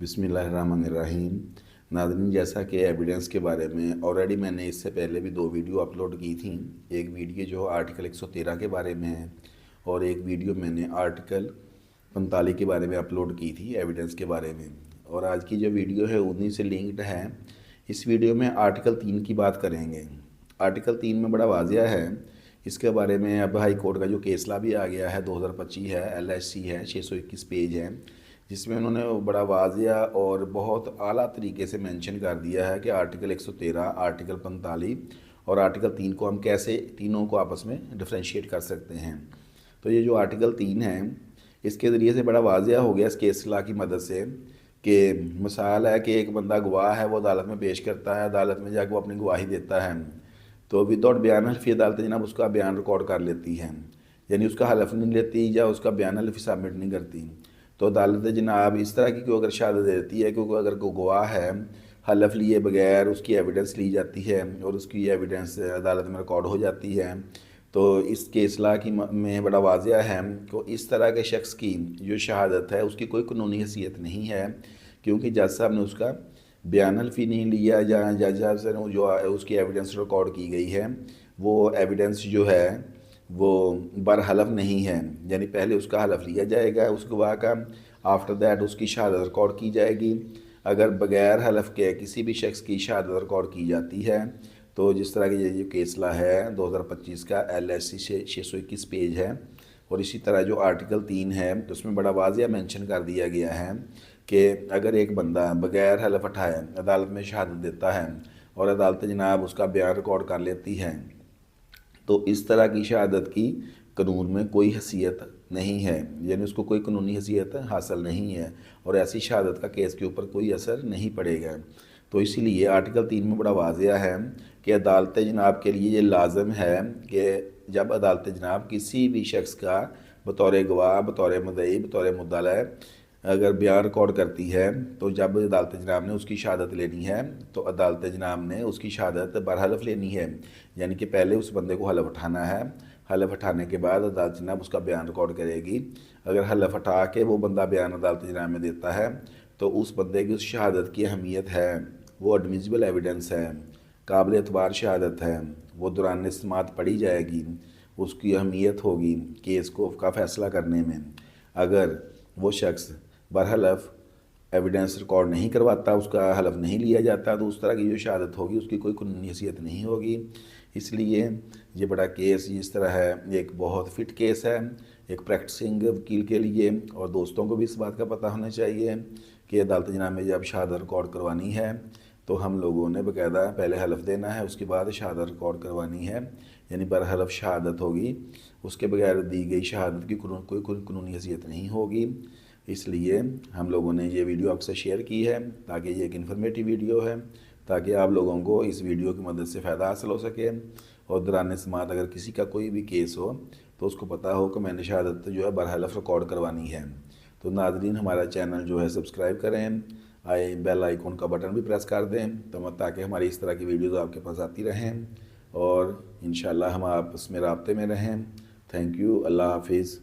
बिस्मिल्लाहिर्रहमानिर्रहीम। नाज़रीन, जैसा कि एविडेंस के बारे में ऑलरेडी मैंने इससे पहले भी 2 वीडियो अपलोड की थी। एक वीडियो जो आर्टिकल 113 के बारे में है और एक वीडियो मैंने आर्टिकल 45 के बारे में अपलोड की थी एविडेंस के बारे में। और आज की जो वीडियो है उन्हीं से लिंक्ड है। इस वीडियो में आर्टिकल 3 की बात करेंगे। आर्टिकल 3 में बड़ा वाजिया है। इसके बारे में अब हाई कोर्ट का जो केसला भी आ गया है 2025 है, LHC है, 621 पेज है, जिसमें उन्होंने बड़ा वाजिया और बहुत आला तरीके से मेंशन कर दिया है कि आर्टिकल 113, आर्टिकल 45 और आर्टिकल 3 को हम कैसे तीनों को आपस में डिफ्रेंशिएट कर सकते हैं। तो ये जो आर्टिकल 3 है इसके ज़रिए से बड़ा वाजिया हो गया इस केसला की मदद से कि मिसाल है कि एक बंदा गवाह है, वो अदालत में पेश करता है, अदालत में जाकर वो अपनी गवाही देता है, तो विदाउट बयान हल्फी अदालत जनाब उसका बयान रिकॉर्ड कर लेती है, यानी उसका हलफ नहीं लेती या उसका बयान हल्फी सबमिट नहीं करती। तो अदालत जनाब इस तरह की अगर शहादत देती है क्योंकि अगर कोई गवाह है, हलफ लिए बगैर उसकी एविडेंस ली जाती है और उसकी एविडेंस अदालत में रिकॉर्ड हो जाती है, तो इस केसला की में बड़ा वाजिया है कि इस तरह के शख्स की जो शहादत है उसकी कोई कानूनी हैसियत नहीं है, क्योंकि जज साहब ने उसका बयान हल्फी नहीं लिया या जज साहब से जो उसकी एविडेंस रिकॉर्ड की गई है वो एविडेंस जो है वो बरहलफ नहीं है, यानी पहले उसका हलफ लिया जाएगा उस गवाह का, आफ्टर दैट उसकी शहादत रिकॉर्ड की जाएगी। अगर बगैर हलफ के किसी भी शख्स की शहादत रिकॉर्ड की जाती है तो जिस तरह की ये जो केसला है 2025 का LHC से 621 पेज है, और इसी तरह जो आर्टिकल 3 है तो उसमें बड़ा वाजिया मेंशन कर दिया गया है कि अगर एक बंदा बगैर हलफ उठाए अदालत में शहादत देता है और अदालत जनाब उसका बयान रिकॉर्ड कर लेती है, तो इस तरह की शहादत की कानून में कोई हैसियत नहीं है, यानी उसको कोई कानूनी हैसियत हासिल नहीं है और ऐसी शहादत का केस के ऊपर कोई असर नहीं पड़ेगा। तो इसीलिए आर्टिकल 3 में बड़ा वाजिया है कि अदालत जनाब के लिए ये लाजम है कि जब अदालत जनाब किसी भी शख्स का बतौर गवाह, बतौर मुद्दई, बतौर मुद्दला अगर बयान रिकॉर्ड करती है, तो जब अदालत जनाब ने उसकी शहादत लेनी है तो अदालत जनाब ने उसकी शहादत बरहलफ लेनी है, यानी कि पहले उस बंदे को हलफ उठाना है, हलफ उठाने के बाद अदालत जनाब उसका बयान रिकॉर्ड करेगी। अगर हलफ उठा के वो बंदा बयान अदालत जनाब में देता है तो उस बंदे की उस शहादत की अहमियत है, वो एडमिसिबल एविडेंस है, काबिल एतबार शहादत है, वो दौरान समात पढ़ी जाएगी, उसकी अहमियत होगी केस को का फ़ैसला करने में। अगर वो शख्स बरहलफ एविडेंस रिकॉर्ड नहीं करवाता, उसका हलफ नहीं लिया जाता, तो उस तरह की जो शहादत होगी उसकी कोई कानूनी हैसियत नहीं होगी। इसलिए ये बड़ा केस इस तरह है, एक बहुत फिट केस है एक प्रैक्टिसिंग वकील के लिए, और दोस्तों को भी इस बात का पता होना चाहिए कि अदालत जनाब में जब शहादत रिकॉर्ड करवानी है तो हम लोगों ने बाकायदा पहले हलफ देना है, उसके बाद शहादत रिकॉर्ड करवानी है, यानी बरहलफ शहादत होगी, उसके बगैर दी गई शहादत की कोई कानूनी हैसियत नहीं होगी। इसलिए हम लोगों ने ये वीडियो आपसे शेयर की है ताकि ये एक इन्फॉर्मेटिव वीडियो है, ताकि आप लोगों को इस वीडियो की मदद से फ़ायदा हासिल हो सके और दौरान समात अगर किसी का कोई भी केस हो तो उसको पता हो कि मैंने शहादत जो है बरहलफ रिकॉर्ड करवानी है। तो नाज़रीन, हमारा चैनल जो है सब्सक्राइब करें, बेल आइकॉन का बटन भी प्रेस कर दें तो ताकि हमारी इस तरह की वीडियोज़ आपके पास आती रहें और इंशाल्लाह हम आपस में राब्ते में रहें। Thank you. अल्लाह हाफिज़।